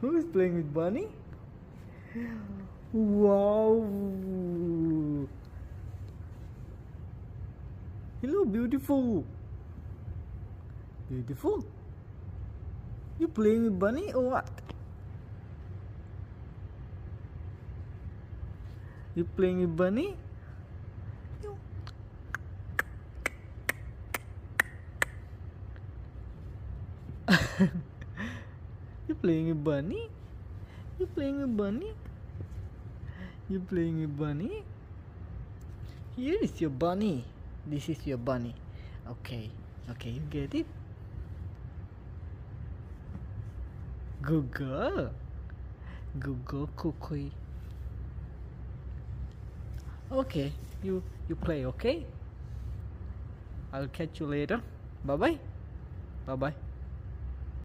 Who is playing with bunny? Wow. Hello, beautiful. Beautiful. You playing with bunny or what? You playing with bunny? You playing with bunny? You playing with bunny? You playing with bunny? Here is your bunny. This is your bunny. Okay. Okay, you get it? Good girl. Good girl, Cookie. Okay, you play, okay? I'll catch you later. Bye bye. Bye bye.